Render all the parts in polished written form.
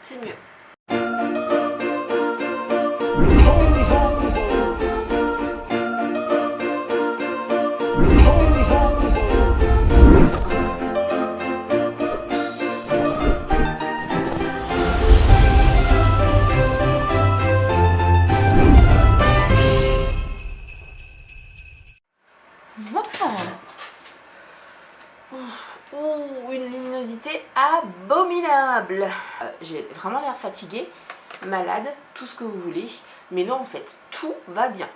C'est mieux. Oh, une luminosité abominable. J'ai vraiment l'air fatiguée, malade, tout ce que vous voulez. Mais non, en fait, tout va bien.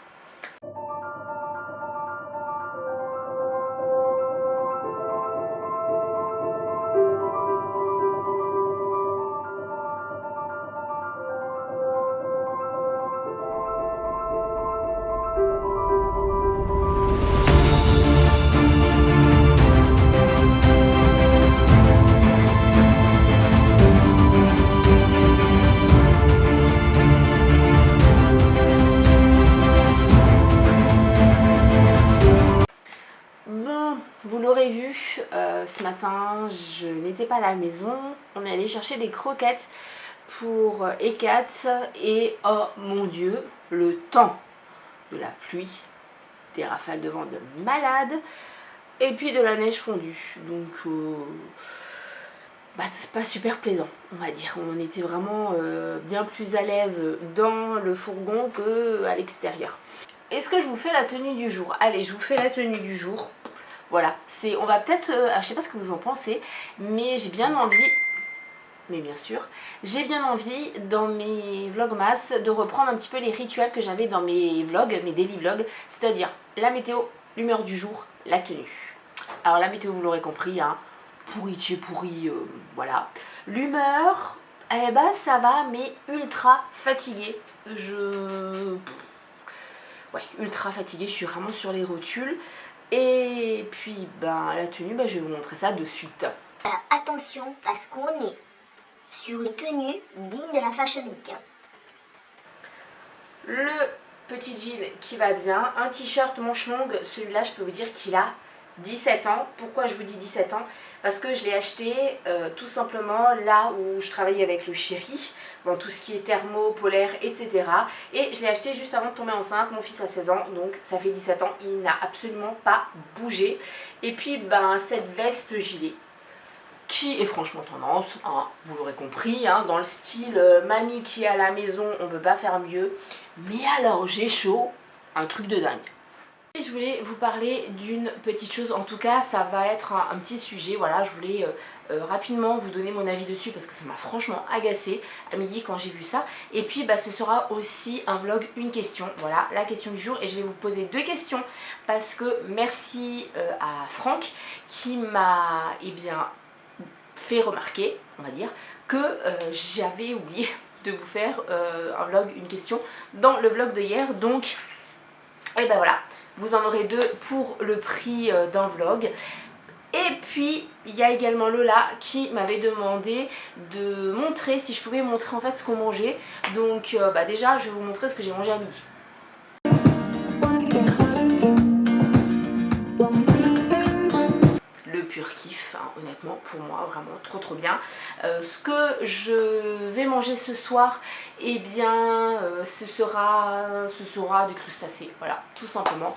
Vous l'aurez vu, ce matin, je n'étais pas à la maison. On est allé chercher des croquettes pour Ekat et oh mon Dieu, le temps de la pluie, des rafales de vent de malade et puis de la neige fondue. Donc, c'est pas super plaisant, on va dire. On était vraiment bien plus à l'aise dans le fourgon qu'à l'extérieur. Est-ce que je vous fais la tenue du jour? Allez, je vous fais la tenue du jour. Voilà, on va peut-être, je sais pas ce que vous en pensez, mais j'ai bien envie, mais bien sûr, j'ai bien envie dans mes vlogmas de reprendre un petit peu les rituels que j'avais dans mes vlogs, mes daily vlogs, c'est-à-dire la météo, l'humeur du jour, la tenue. Alors la météo, vous l'aurez compris, hein, pourri de chez pourri, voilà. L'humeur, eh ben ça va, mais ultra fatiguée. Ouais, ultra fatiguée, je suis vraiment sur les rotules. Et puis la tenue, je vais vous montrer ça de suite. Alors attention, parce qu'on est sur une tenue digne de la Fashion Week. Le petit jean qui va bien, un t-shirt manche longue, celui-là je peux vous dire qu'il a 17 ans. Pourquoi je vous dis 17 ans? Parce que je l'ai acheté tout simplement là où je travaille avec le chéri, dans tout ce qui est thermo, polaire, etc. Et je l'ai acheté juste avant de tomber enceinte, mon fils a 16 ans, donc ça fait 17 ans, il n'a absolument pas bougé. Et puis cette veste gilet, qui est franchement tendance, hein, vous l'aurez compris, hein, dans le style mamie qui est à la maison, on ne peut pas faire mieux. Mais alors j'ai chaud, un truc de dingue. Je voulais vous parler d'une petite chose, en tout cas ça va être un petit sujet, voilà, je voulais rapidement vous donner mon avis dessus parce que ça m'a franchement agacée à midi quand j'ai vu ça. Et puis ce sera aussi un vlog, une question, voilà, la question du jour, et je vais vous poser deux questions parce que merci à Franck qui m'a fait remarquer, on va dire, que j'avais oublié de vous faire un vlog, une question dans le vlog de hier, donc et voilà. Vous en aurez deux pour le prix d'un vlog. Et puis il y a également Lola qui m'avait demandé de montrer, si je pouvais montrer en fait ce qu'on mangeait. Donc déjà je vais vous montrer ce que j'ai mangé à midi. Le pur kiff, hein, honnêtement, pour moi, vraiment trop bien. Ce que je vais manger ce soir, eh bien, ce sera du crustacé, voilà, tout simplement.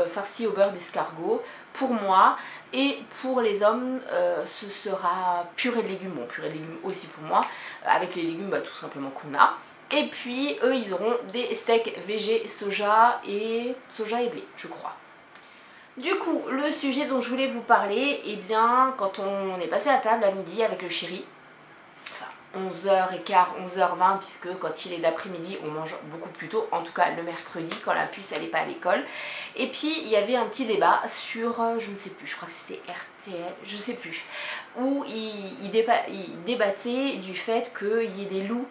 Farci au beurre d'escargot pour moi, et pour les hommes ce sera purée de légumes, bon purée de légumes aussi pour moi, avec les légumes tout simplement qu'on a. Et puis eux ils auront des steaks végé soja et blé, je crois. Du coup, le sujet dont je voulais vous parler, eh bien, quand on est passé à table à midi avec le chéri, enfin 11h15, 11h20, puisque quand il est d'après-midi, on mange beaucoup plus tôt, en tout cas le mercredi, quand la puce elle n'est pas à l'école. Et puis, il y avait un petit débat sur, je ne sais plus, je crois que c'était RTL, je sais plus, où il débattait du fait qu'il y ait des loups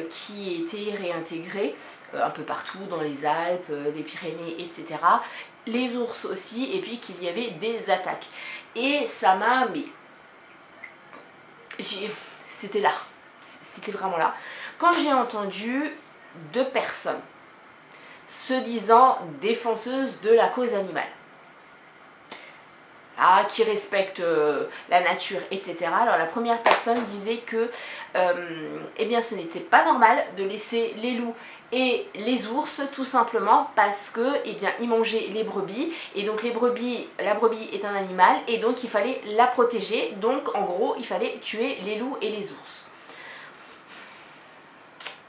qui étaient réintégrés un peu partout, dans les Alpes, les Pyrénées, etc. Les ours aussi, et puis qu'il y avait des attaques. Et ça m'a... mais c'était là, c'était vraiment là. Quand j'ai entendu deux personnes se disant défenseuse de la cause animale. Ah, qui respecte la nature, etc. Alors la première personne disait que eh bien, ce n'était pas normal de laisser les loups et les ours tout simplement parce que eh bien, ils mangeaient les brebis et donc la brebis est un animal et donc il fallait la protéger, donc en gros il fallait tuer les loups et les ours.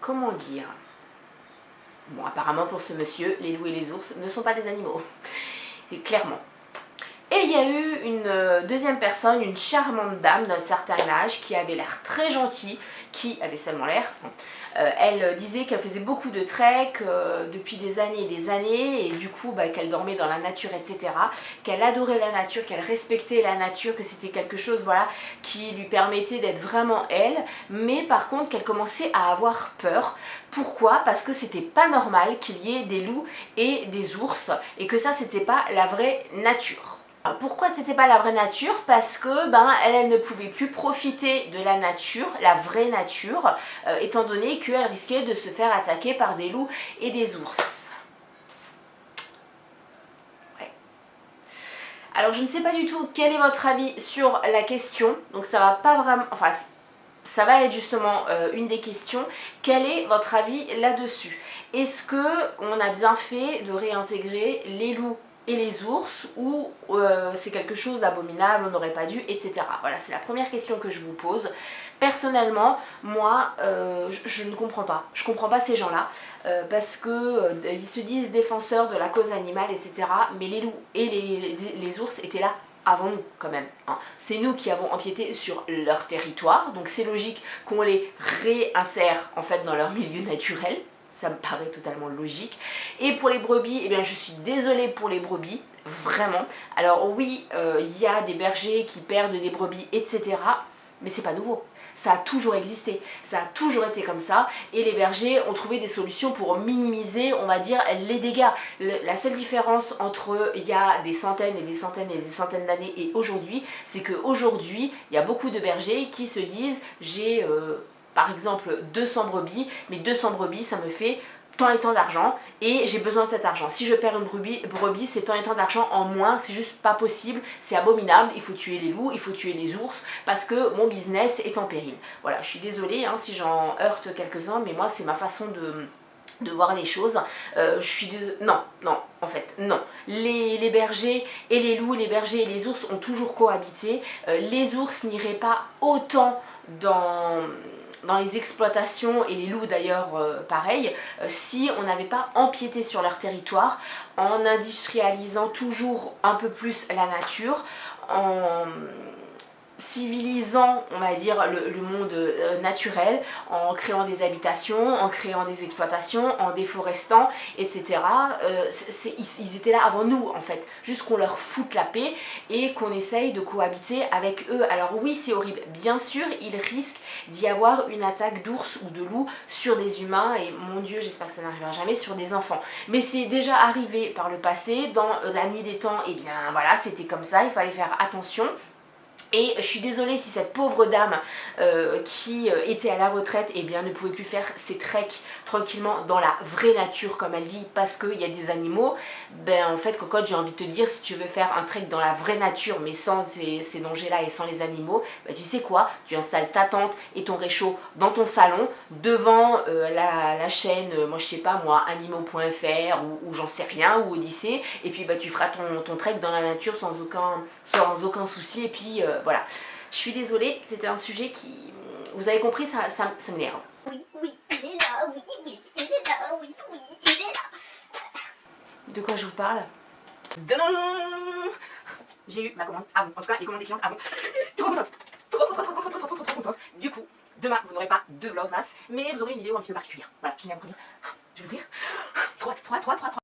Comment dire? Bon, apparemment pour ce monsieur, les loups et les ours ne sont pas des animaux, clairement. Et il y a eu une deuxième personne, une charmante dame d'un certain âge qui avait l'air très gentille, qui avait seulement l'air. Elle disait qu'elle faisait beaucoup de trek depuis des années et du coup qu'elle dormait dans la nature, etc. Qu'elle adorait la nature, qu'elle respectait la nature, que c'était quelque chose voilà, qui lui permettait d'être vraiment elle, mais par contre qu'elle commençait à avoir peur. Pourquoi? Parce que c'était pas normal qu'il y ait des loups et des ours et que ça c'était pas la vraie nature. Pourquoi c'était pas la vraie nature? Parce que elle ne pouvait plus profiter de la nature, la vraie nature, étant donné qu'elle risquait de se faire attaquer par des loups et des ours. Ouais. Alors je ne sais pas du tout quel est votre avis sur la question, donc ça va pas vraiment, enfin ça va être justement une des questions. Quel est votre avis là-dessus? Est-ce qu'on a bien fait de réintégrer les loups et les ours ou c'est quelque chose d'abominable, on n'aurait pas dû, etc. Voilà, c'est la première question que je vous pose. Personnellement, moi, je ne comprends pas. Je ne comprends pas ces gens-là parce que ils se disent défenseurs de la cause animale, etc. Mais les loups et les ours étaient là avant nous quand même. Hein. C'est nous qui avons empiété sur leur territoire, donc c'est logique qu'on les réinsère en fait dans leur milieu naturel. Ça me paraît totalement logique. Et pour les brebis, eh bien, je suis désolée pour les brebis, vraiment. Alors oui, il y a des bergers qui perdent des brebis, etc. Mais c'est pas nouveau. Ça a toujours existé, ça a toujours été comme ça et les bergers ont trouvé des solutions pour minimiser, on va dire, les dégâts. La seule différence entre il y a des centaines et des centaines et des centaines d'années et aujourd'hui, c'est qu'aujourd'hui, il y a beaucoup de bergers qui se disent j'ai par exemple 200 brebis, mais 200 brebis ça me fait tant et tant d'argent et j'ai besoin de cet argent. Si je perds une brebis, c'est tant et tant d'argent en moins, c'est juste pas possible, c'est abominable, il faut tuer les loups, il faut tuer les ours parce que mon business est en péril. Voilà, je suis désolée hein, si j'en heurte quelques-uns, mais moi c'est ma façon de voir les choses. Non, en fait, non. Les bergers et les loups, les bergers et les ours ont toujours cohabité. Les ours n'iraient pas autant dans les exploitations, et les loups d'ailleurs pareil, si on n'avait pas empiété sur leur territoire en industrialisant toujours un peu plus la nature, en civilisant, on va dire, le monde naturel, en créant des habitations, en créant des exploitations, en déforestant, etc. Ils étaient là avant nous, en fait. Juste qu'on leur foute la paix et qu'on essaye de cohabiter avec eux. Alors oui, c'est horrible. Bien sûr, il risque d'y avoir une attaque d'ours ou de loup sur des humains et, mon Dieu, j'espère que ça n'arrivera jamais, sur des enfants. Mais c'est déjà arrivé par le passé, dans la nuit des temps, et bien voilà, c'était comme ça, il fallait faire attention. Et je suis désolée si cette pauvre dame qui était à la retraite eh bien, ne pouvait plus faire ses treks tranquillement dans la vraie nature comme elle dit parce qu'il y a des animaux. Ben en fait cocotte, j'ai envie de te dire, si tu veux faire un trek dans la vraie nature mais sans ces dangers là et sans les animaux, ben, tu sais quoi, tu installes ta tente et ton réchaud dans ton salon devant la chaîne, moi je sais pas moi, animaux.fr ou j'en sais rien, ou Odyssée, et puis ben, tu feras ton trek dans la nature sans aucun souci et puis voilà. Je suis désolée, c'était un sujet qui, vous avez compris, ça m'énerve. Oui, il est là, oui, il est là, oui, il est là. De quoi je vous parle? J'ai eu ma commande à vous, en tout cas les commandes des clientes à vous. Trop contente, trop contente. Du coup, demain vous n'aurez pas de vlogmas, mais vous aurez une vidéo un petit peu particulière. Voilà, je viens à vous prévenir. Je vais l'ouvrir. Trop hâte.